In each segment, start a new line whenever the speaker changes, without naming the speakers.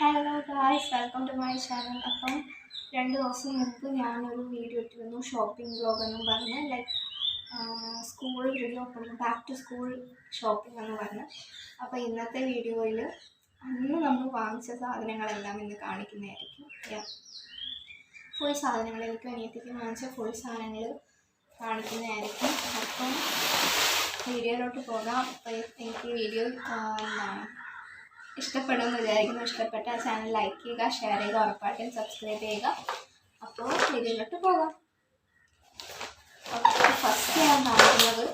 Hello guys, welcome to my channel. അപ്പം 2 ദിവസം മുമ്പ് ഞാനൊരു വീഡിയോ ഇട്ടിരുന്നു, ഷോപ്പിംഗ് വ്ലോഗ് എന്നും പറഞ്ഞ്, like school reopening, back to school shopping എന്ന് പറഞ്ഞ്. അപ്പോൾ ഇന്നത്തെ വീഡിയോയിൽ അന്ന് നമ്മൾ വാങ്ങിച്ച സാധനങ്ങളെല്ലാം ഇന്ന് കാണിക്കുന്നതായിരിക്കും. ഫുൾ സാധനങ്ങൾ, എനിക്ക് അനിയത്തിക്ക് വാങ്ങിച്ച ഫുൾ സാധനങ്ങൾ കാണിക്കുന്നതായിരിക്കും. അപ്പം വീഡിയോയിലോട്ട് പോകാം. അപ്പോൾ എനിക്ക് വീഡിയോ ഇഷ്ടപ്പെടുമെന്ന് വിചാരിക്കുന്നു. ഇഷ്ടപ്പെട്ട ചാനൽ ലൈക്ക് ചെയ്യുക, ഷെയർ ചെയ്യുക, ഉറപ്പായിട്ടും സബ്സ്ക്രൈബ് ചെയ്യുക. അപ്പോൾ വീഡിയോയിലോട്ട് പോകാം. അപ്പോൾ ഫസ്റ്റ് ഞാൻ കാണിക്കുന്നത്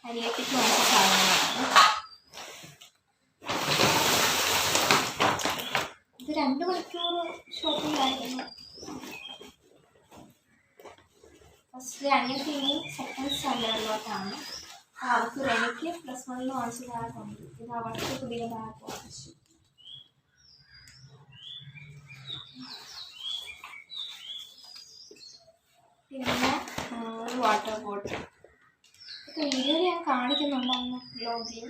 അനിയത്തിക്ക് വാങ്ങിച്ച സാധനങ്ങളാണ്. ഇത് 2 മണിക്കൂർ ഷോപ്പിംഗ് ആയിരുന്നു. ഫസ്റ്റ് അനിയത്തി ഇനി സെക്കൻഡ് സ്റ്റാൻഡേർഡിലോട്ടാണ്. അവർക്ക് എനിക്ക് +1 വാങ്ങിച്ച ബാഗുണ്ട്. ഇത് അവർക്ക് പുതിയ ബാഗ് വാങ്ങിച്ചു. പിന്നെ ഒരു വാട്ടർ ബോട്ടിൽ. ഇതൊക്കെ വീഡിയോയിൽ ഞാൻ കാണിക്കുന്നുണ്ടായിരുന്നു, വ്ലോഗിൽ.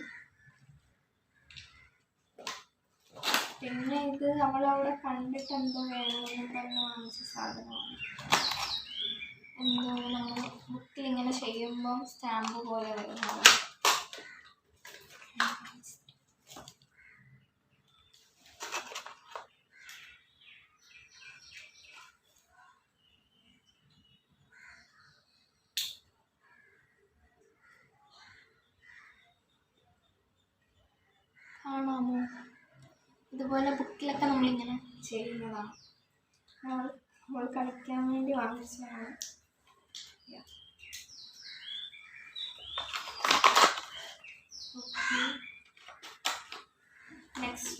പിന്നെ ഇത് നമ്മളവിടെ കണ്ടിട്ട് എന്തോ വേണമെന്നും പറഞ്ഞ് വാങ്ങിച്ച സാധനമാണ്. എന്തോ നമ്മൾ ബുക്കിൽ ഇങ്ങനെ ചെയ്യുമ്പം സ്റ്റാമ്പ് പോലെ വരുന്നത്. കാണാമോ? ഇതുപോലെ ബുക്കിലൊക്കെ നമ്മളിങ്ങനെ ചെയ്യുന്നതാണ്. നമ്മൾ കളിക്കാൻ വേണ്ടി വാങ്ങിച്ചതാണ്. Okay. Next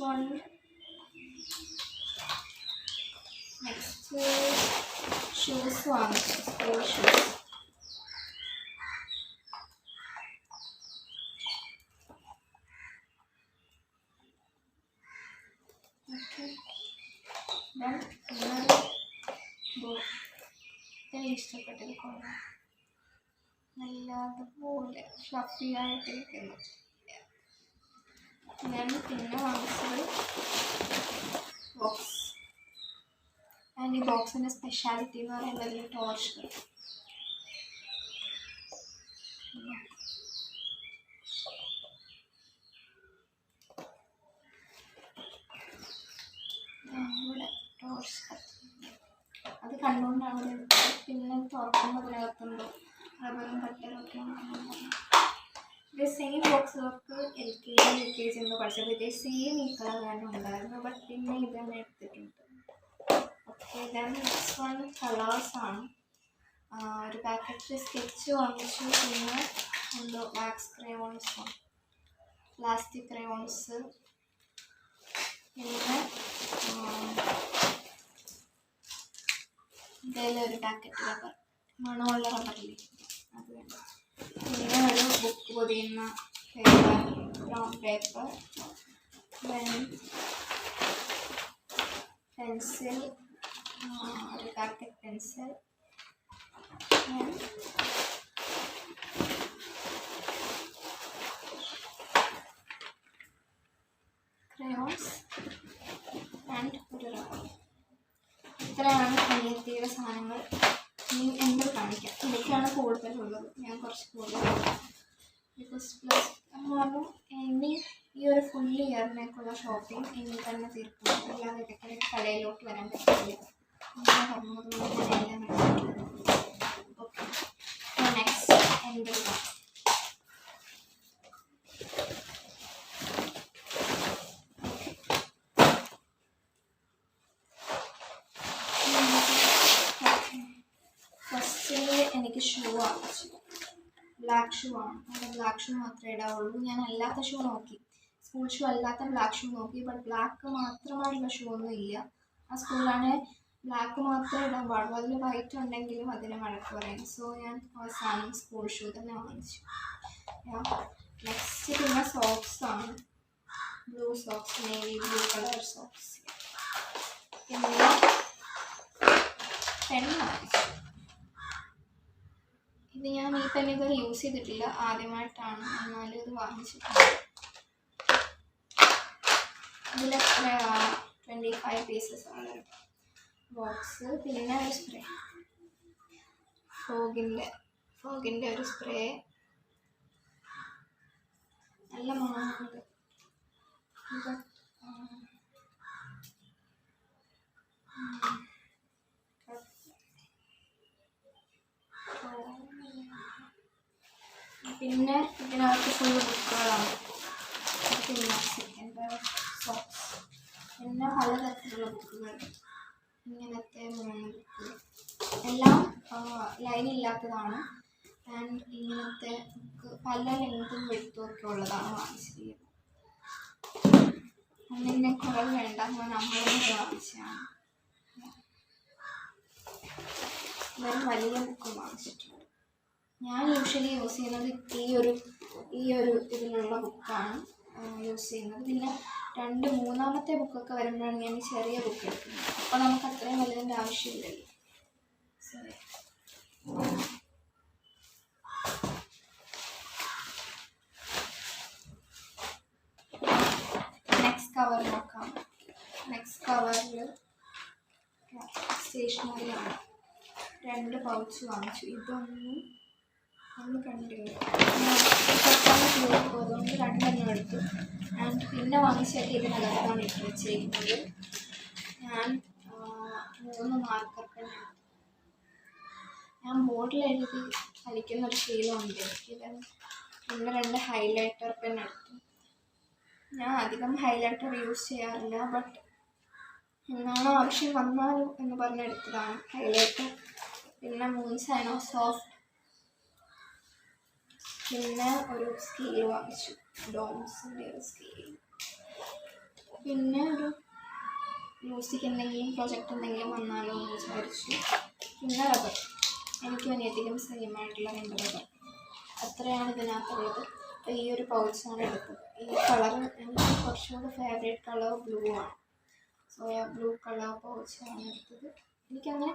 shoes വാങ്ങിച്ചു, സ്കൂൾ ഷൂസ്. ഇഷ്ടപ്പെട്ടത് കൊള്ളാം, നല്ലതുപോലെ ഫ്ലഫി ആയിട്ടിരിക്കുന്നു. ഞാൻ പിന്നെ വാങ്ങിച്ചത് ബോക്സ്. ആൻഡ് ഈ ബോക്സിൻ്റെ സ്പെഷ്യാലിറ്റി എന്ന് പറയുന്നത് ടോർച്ച്. ഇവിടെ ടോർച്ച് അത് കണ്ടുകൊണ്ടാണ് എടുത്തത്. പിന്നെ തുറക്കുമ്പോൾ അതിനകത്തുണ്ടോ റബ്ബറും കട്ടറൊക്കെ ഉണ്ടെന്ന്. ഇത് സെയിം ബോക്സ് വർക്ക് LKG എന്ന് പഠിച്ചപ്പോൾ ഇതേ സെയിം ഈ കളർ തന്നെ ഉണ്ടായിരുന്നു. ബട്ട് പിന്നെ ഇതന്നെ എടുത്തിട്ടുണ്ട്. ഓക്കെ, ദെൻ നെക്സ്റ്റ് വൺ കളേഴ്സാണ്. ഒരു പാക്കറ്റ് സ്കെച്ച് വാങ്ങിച്ചു. പിന്നെ എന്തോ വാക്സ് ക്രയോൺസ്, പ്ലാസ്റ്റിക് ക്രയോൺസ്. പിന്നെ ഇതിലൊരു പാക്കറ്റ് റബ്ബർ, മണമുള്ള റബ്ബറില്ലേ, അത് വേണ്ട. പിന്നെ ഒരു ബുക്ക് പൊതിയുന്ന പേപ്പർ, ബ്രൗൺ പേപ്പർ. പെൻസിൽ, ഒരു പാക്കറ്റ് പെൻസിൽ. ക്രയോൺസ് ആൻഡ് ഒരു റബ്ബർ. ഇത്രയാണ് അനിയത്തിയുടെ സാധനങ്ങൾ. ഇനി എന്ത് കാണിക്കാം. എനിക്കാണ് കൂടുതലുള്ളത്, ഞാൻ കുറച്ച് കൂടുതലാണ്. ബിക്കോസ് പറഞ്ഞു ഇനി ഈ ഒരു ഫുൾ ഇയറിനേക്കുള്ള ഷോപ്പിംഗ് ഇനി തന്നെ തീർക്കും, അല്ലാതെ ഇടയ്ക്കിടയ്ക്ക് കടയിലോട്ട് വരാൻ പറ്റില്ല. അങ്ങനെ പറഞ്ഞതുകൊണ്ട് ഞാൻ എല്ലാം എടുത്തിട്ടുണ്ട്. ഓക്കെ, നെക്സ്റ്റ് എന്ത് എനിക്ക് ഷൂ വാങ്ങിച്ചു. ബ്ലാക്ക് ഷൂ ആണ്. അവിടെ ബ്ലാക്ക് ഷൂ മാത്രമേ ഇടാവുള്ളൂ. ഞാൻ അല്ലാത്ത ഷൂ നോക്കി, സ്കൂൾ ഷൂ അല്ലാത്ത ബ്ലാക്ക് ഷൂ നോക്കി. ബട്ട് ബ്ലാക്ക് മാത്രമായിട്ടുള്ള ഷൂ ഒന്നും ഇല്ല. ആ സ്കൂളിലാണെങ്കിൽ ബ്ലാക്ക് മാത്രമേ ഇടാൻ പാടുള്ളൂ. അതിൽ വൈറ്റ് ഉണ്ടെങ്കിലും അതിന് വഴക്ക് പറയും. സോ ഞാൻ അവസാനം സ്കൂൾ ഷൂ തന്നെ വാങ്ങിച്ചു. നെക്സ്റ്റ് പിന്നെ സോക്സ് ആണ്. Blue socks, navy blue colour socks. പിന്നെ പെൻ വാങ്ങിച്ചു. ഇത് ഞാൻ ഈ പെൻ ഇതുവരെ യൂസ് ചെയ്തിട്ടില്ല, ആദ്യമായിട്ടാണ്. എന്നാലും ഇത് വാങ്ങിച്ചിട്ടുണ്ട്. ഇതിലെത്ര 25 പീസസ് ഉള്ളൊരു ബോക്സ്. പിന്നെ ഒരു സ്പ്രേ, ഫോഗിൻ്റെ ഒരു സ്പ്രേ, നല്ല മണമുണ്ട്. പിന്നെ ഇതിനകത്ത് ഫുള്ള് ബുക്കുകളാണ്. പിന്നെ സെക്കൻഡ് സോക്സ്, പിന്നെ പലതരത്തിലുള്ള ബുക്കുകൾ, ഇങ്ങനത്തെ 3 ബുക്ക് എല്ലാം ലൈനില്ലാത്തതാണ്. ആൻഡ് ഇങ്ങനത്തെ ബുക്ക് പല ലെങ്തും വെടുത്തും ഒക്കെ ഉള്ളതാണ് വാങ്ങിച്ചിരിക്കുന്നത്. ഒന്നിൻ്റെ കുറവ് വേണ്ട, നമ്മളൊന്നും വാങ്ങിച്ചതാണ്. വേറെ വലിയ ബുക്ക് വാങ്ങിച്ചിട്ടുണ്ട്. ഞാൻ യൂഷ്വലി യൂസ് ചെയ്യുന്നത് ഈ ഒരു ഇതിലുള്ള ബുക്കാണ് യൂസ് ചെയ്യുന്നത്. പിന്നെ 2-3ാമത്തെ ബുക്കൊക്കെ വരുമ്പോഴാണ് ഞാൻ ഈ ചെറിയ ബുക്ക് എടുക്കുന്നത്. അപ്പോൾ നമുക്ക് അത്രയും വലുതിൻ്റെ ആവശ്യമില്ലല്ലോ. നെക്സ്റ്റ് കവർ നോക്കാം. നെക്സ്റ്റ് കവറിൽ സ്റ്റേഷനറിയാണ്. 2 പൗച്ച് വാങ്ങിച്ചു. ഒന്നും കണ്ടില്ല, അതുകൊണ്ട് 2 എടുത്തു. ആൻഡ് പിന്നെ വാങ്ങിച്ചൊക്കെ ഇതിനകത്താണ് ഇട്ട് വെച്ചിരിക്കുന്നത്. ഞാൻ 3 മാർക്കർ പെൻ, ഞാൻ ബോർഡിൽ എഴുതി കളിക്കുന്നൊരു ശീലമുണ്ട് എനിക്ക്. പിന്നെ 2 ഹൈലൈറ്റർ പെൻ എടുത്തു. ഞാൻ അധികം ഹൈലൈറ്റർ യൂസ് ചെയ്യാറില്ല, ബട്ട് എന്നാണോ ആവശ്യം വന്നാലും എന്ന് പറഞ്ഞെടുത്തതാണ് ഹൈലൈറ്റർ. പിന്നെ 3 സൈനോ സോഫ്റ്റ്, പിന്നെ ഒരു സ്കെയിൽ വാങ്ങിച്ചു, ഡോംസിൻ്റെ ഒരു സ്കെയിൽ. പിന്നെ ഒരു മ്യൂസിക് എന്തെങ്കിലും പ്രൊജക്റ്റ് എന്തെങ്കിലും വന്നാലോ എന്ന് വിചാരിച്ചു. പിന്നെ റബ്ബർ, എനിക്കും അനിയത്തിക്കും സെയിം ആയിട്ടുള്ള 2 റബ്ബർ. അത്രയാണ് ഇതിനകത്തുള്ളത്. അപ്പോൾ ഈ ഒരു പൗച്ചാണ് എടുത്തത്. ഈ കളർ എനിക്ക് കുറച്ചുകൂടി ഫേവറേറ്റ് കളർ ബ്ലൂ ആണ്. സോയാ ബ്ലൂ കളർ പൗച്ചാണ് എടുത്തത്. എനിക്കങ്ങനെ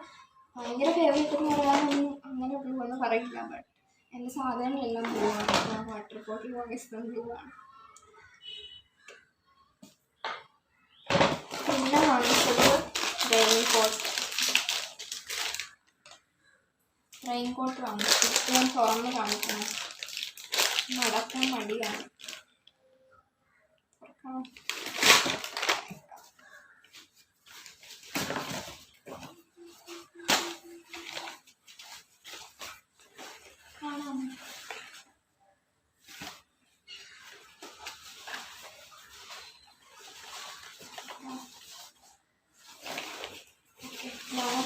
ഭയങ്കര ഫേവറേറ്റ് എന്ന് പറയാനൊന്നും അങ്ങനെ ബ്ലൂ എന്ന് പറയില്ല, ബട്ട് എൻ്റെ സാധനങ്ങളെല്ലാം ബ്ലൂ ആണ്. ഞാൻ വാട്ടർ ബോട്ടിൽ വാങ്ങിച്ചതും ബ്ലൂ ആണ്. പിന്നെ വാങ്ങിച്ചത് റെയിൻകോട്ട് വാങ്ങിച്ചു. ഞാൻ തുറന്ന് കാണിക്കണം, നടക്കാൻ മടിയാണ്.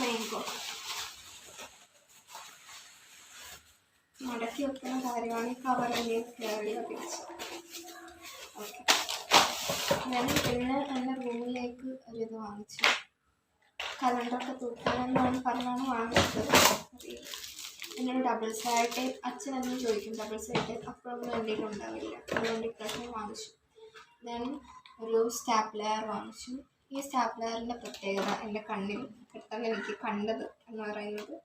റെയിൻകോട്ട് മടക്കി വെക്കുന്ന കാര്യമാണ്. ഈ കവറിൽ കയറിയ പിടിച്ച്. ഓക്കെ, ഞാൻ പിന്നെ എൻ്റെ റൂമിലേക്ക് ഒരിത് വാങ്ങിച്ചു. കലണ്ടറൊക്കെ തൂക്കാനെന്നാണ് പറഞ്ഞാണ് വാങ്ങിച്ചത്. പിന്നൊരു ഡബിൾ സൈഡ് ടേപ്പ്. അച്ഛനെന്നും ചോദിക്കും ഡബിൾ സൈഡ് ടേപ്പ്, അപ്പോഴൊന്നും എൻ്റെ കയ്യിൽ ഉണ്ടാവില്ല. അതുകൊണ്ട് ഇപ്രാവശ്യം വാങ്ങിച്ചു. ദെൻ ഒരു സ്റ്റാപ്ലെയർ വാങ്ങിച്ചു. ഈ സ്റ്റാപ്ലെയറിൻ്റെ പ്രത്യേകത എൻ്റെ കണ്ണിൽ പെട്ടെന്ന് എനിക്ക് കണ്ടത് എന്ന് പറയുന്നത്,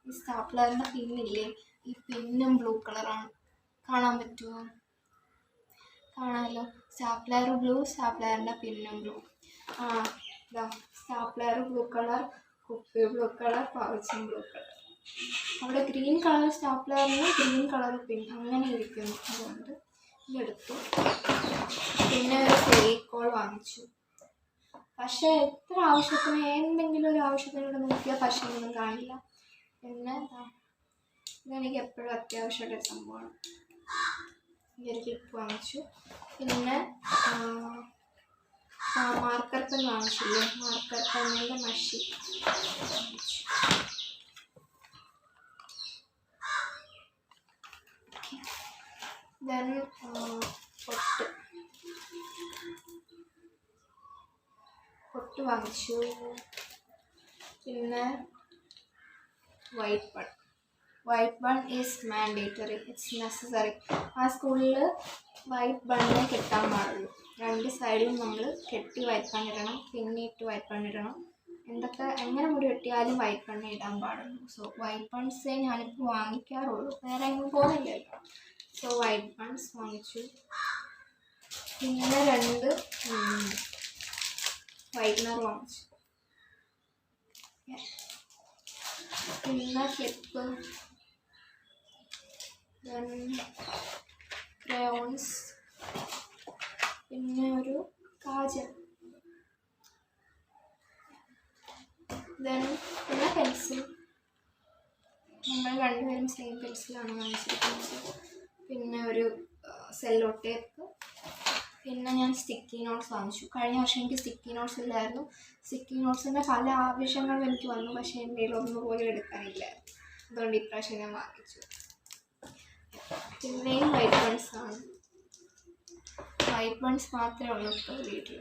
ഈ സ്റ്റാപ്ലെയറിൻ്റെ പിന്നില്ലേ, ഈ പിന്നും ബ്ലൂ കളറാണ്. കാണാൻ പറ്റുമോ? കാണാമല്ലോ. സ്റ്റാപ്ലെയർ ബ്ലൂ, സ്റ്റാപ്ലെയറിൻ്റെ പിന്നും ബ്ലൂ. ഇതാ സ്റ്റാപ്ലെയർ ബ്ലൂ കളർ, കുപ്പി ബ്ലൂ കളർ, പൗച്ചും ബ്ലൂ കളർ. അവിടെ ഗ്രീൻ കളർ സ്റ്റാപ്ലെയറിന് ഗ്രീൻ കളർ പിൻ അങ്ങനെ ഇരിക്കുന്നു. അതുകൊണ്ട് ഇതെടുത്തു. പിന്നെ ഒരു ഫെവിക്കോൾ വാങ്ങിച്ചു. പക്ഷേ എത്ര ആവശ്യത്തിന്, എന്തെങ്കിലും ഒരു ആവശ്യത്തിനോട് നോക്കിയാൽ പക്ഷേ ഒന്നും കാണില്ല. പിന്നെ ഇതെനിക്ക് എപ്പോഴും അത്യാവശ്യമായിട്ടൊരു സംഭവമാണ്. ഈ ഒരു ക്ലിപ്പ് വാങ്ങിച്ചു. പിന്നെ മാർക്കർ പെൻ വാങ്ങിച്ചില്ലേ, മാർക്കർ പെന്നിൻ്റെ മഷി വാങ്ങിച്ചു. ദെൻ പൊട്ട് വാങ്ങിച്ചു. പിന്നെ white bun is mandatory, it's necessary. ആ സ്കൂളിൽ വൈറ്റ് ബണ്ണേ കെട്ടാൻ പാടുള്ളൂ. 2 സൈഡിലും നമ്മൾ കെട്ടി വൈറ്റ് ബൺ ഇടണം, പിന്നിട്ട് വൈറ്റ് ബൺ ഇടണം. എങ്ങനെ മുടി കെട്ടിയാലും വൈറ്റ് ബണ്ണേ ഇടാൻ പാടുള്ളൂ. സോ വൈറ്റ് ബൺസേ ഞാനിപ്പോൾ വാങ്ങിക്കാറുള്ളൂ, വേറെ എങ്ങും പോകുന്നില്ലല്ലോ. സോ വൈറ്റ് ബൺസ് വാങ്ങിച്ചു. പിന്നെ 2 വൈറ്റ്നർ വാങ്ങിച്ചു. പിന്നെ ക്ലിപ്പ്, ക്രയോൺസ്, പിന്നെ ഒരു കാജൽ, പിന്നെ പെൻസിൽ. നമ്മൾ രണ്ടുപേരും സെയിം പെൻസിലാണ് വാങ്ങിച്ചിരിക്കുന്നത്. പിന്നെ ഒരു സെല്ലോ ടേപ്പ്. പിന്നെ ഞാൻ സ്റ്റിക്കി നോട്ട്സ് വാങ്ങിച്ചു. കഴിഞ്ഞ വർഷം എനിക്ക് സ്റ്റിക്കി നോട്ട്സ് ഇല്ലായിരുന്നു. സ്റ്റിക്കി നോട്ട്സിൻ്റെ പല ആവശ്യങ്ങളും എനിക്ക് വന്നു, പക്ഷേ എൻ്റെ കയ്യിൽ ഒന്നുപോലും എടുക്കാനില്ലായിരുന്നു. അതുകൊണ്ട് ഇപ്രാവശ്യം ഞാൻ വാങ്ങിച്ചു. പിന്നെയും വൈറ്റ് ബൺസാണ്. വൈറ്റ് ബൺസ് മാത്രമേ ഉള്ളൂ ഇപ്പോൾ വീട്ടിൽ.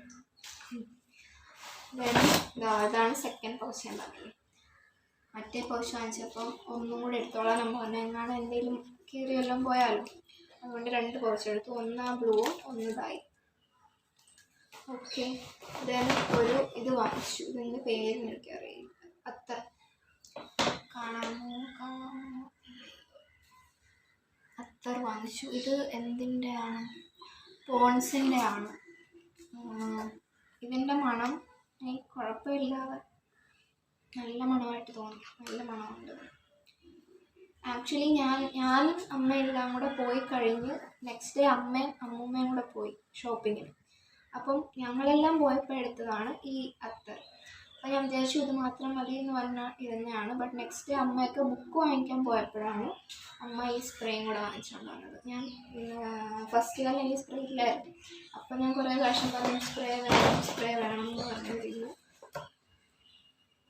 അതാണ് സെക്കൻഡ് പൗച്ച് ഞാൻ പറഞ്ഞത്. മറ്റേ പൗച്ച് വാങ്ങിച്ചപ്പോൾ ഒന്നും കൂടെ എടുത്തോളാം നമ്മൾ പറഞ്ഞു, എങ്ങാനും എന്തെങ്കിലും കീറിയെല്ലാം പോയാലും. അതുകൊണ്ട് 2 പൗച്ച് എടുത്തു. ഒന്ന് ആ ബ്ലൂവും ഒന്ന് ഇതായി. ഓക്കെ, ഒരു ഇത് വാങ്ങിച്ചു. ഇതിൻ്റെ പേര് എനിക്കറിയില്ല. കാണാമോ അത്തർ വാങ്ങിച്ചു. ഇത് എന്തിൻ്റെ ആണ്? പോൺസിൻ്റെ ആണ്. ഇതിൻ്റെ മണം കുഴപ്പമില്ലാതെ നല്ല മണമായിട്ട് തോന്നി. നല്ല മണമുണ്ട്. ആക്ച്വലി ഞാനും അമ്മയെല്ലാം കൂടെ പോയി കഴിഞ്ഞ് നെക്സ്റ്റ് ഡേ അമ്മൂമ്മയും കൂടെ പോയി ഷോപ്പിങ്ങിന്. അപ്പം ഞങ്ങളെല്ലാം പോയപ്പോൾ എടുത്തതാണ് ഈ അത്തർ. അപ്പം ഞാൻ വിചാരിച്ചു ഇത് മാത്രം മതി എന്ന് പറഞ്ഞാൽ ഇത് തന്നെയാണ്. ബട്ട് നെക്സ്റ്റ് ഡേ അമ്മയൊക്കെ ബുക്ക് വാങ്ങിക്കാൻ പോയപ്പോഴാണ് അമ്മ ഈ സ്പ്രേയും കൂടെ വാങ്ങിച്ചുകൊണ്ട് വന്നത്. ഞാൻ ഫസ്റ്റ് കാലം ഈ സ്പ്രേ ഇല്ലായിരുന്നു. അപ്പം ഞാൻ കുറേ പ്രാവശ്യം പറഞ്ഞു സ്പ്രേ വേണം എന്ന് പറഞ്ഞിരുന്നു.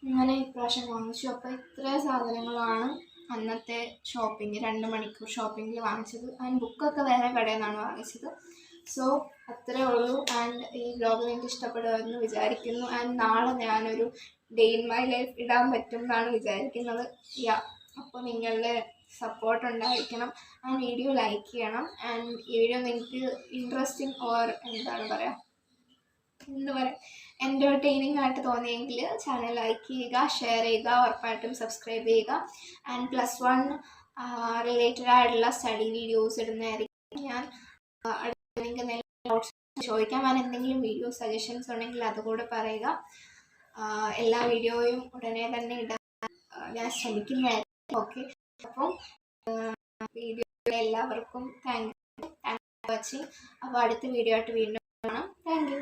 അങ്ങനെ ഇപ്രാവശ്യം വാങ്ങിച്ചു. അപ്പോൾ ഇത്രയും സാധനങ്ങളാണ് അന്നത്തെ ഷോപ്പിംഗ്, 2 മണിക്കൂർ ഷോപ്പിങ്ങിൽ വാങ്ങിച്ചത്. ആൻഡ് ബുക്കൊക്കെ വേറെ കടയിൽ നിന്നാണ് വാങ്ങിച്ചത്. സോ അത്രേ ഉള്ളൂ. ആൻഡ് ഈ വ്ലോഗ് നിങ്ങൾക്ക് ഇഷ്ടപ്പെടുമെന്ന് വിചാരിക്കുന്നു. ആൻഡ് നാളെ ഞാനൊരു ഡേ ഇൻ മൈ ലൈഫ് ഇടാൻ പറ്റും എന്നാണ് വിചാരിക്കുന്നത്. അപ്പോൾ നിങ്ങളുടെ സപ്പോർട്ട് ഉണ്ടായിരിക്കണം. ആൻഡ് വീഡിയോ ലൈക്ക് ചെയ്യണം. ആൻഡ് ഈ വീഡിയോ നിങ്ങൾക്ക് ഇൻട്രസ്റ്റിംഗ് ഓർ എൻ്റർടൈനിങ് ആയിട്ട് തോന്നിയെങ്കിൽ ചാനൽ ലൈക്ക് ചെയ്യുക, ഷെയർ ചെയ്യുക, ഉറപ്പായിട്ടും സബ്സ്ക്രൈബ് ചെയ്യുക. ആൻഡ് +1 റിലേറ്റഡ് ആയിട്ടുള്ള സ്റ്റഡി വീഡിയോസ് ഇടുന്നതായിരിക്കും. ഞാൻ നിങ്ങൾക്ക് എന്തെങ്കിലും ഡൗട്ട്സ് ചോദിക്കാൻ എന്തെങ്കിലും വീഡിയോ സജഷൻസ് ഉണ്ടെങ്കിൽ അതുകൂടെ പറയുക. എല്ലാ വീഡിയോയും ഉടനെ തന്നെ ഇടാൻ ഞാൻ ശ്രമിക്കുന്നതായിരിക്കും. ഓക്കെ, അപ്പം വീഡിയോ എല്ലാവർക്കും താങ്ക് യു വാച്ചിങ്. അപ്പോൾ അടുത്ത വീഡിയോ ആയിട്ട് വീണ്ടും കാണാം. Thank you.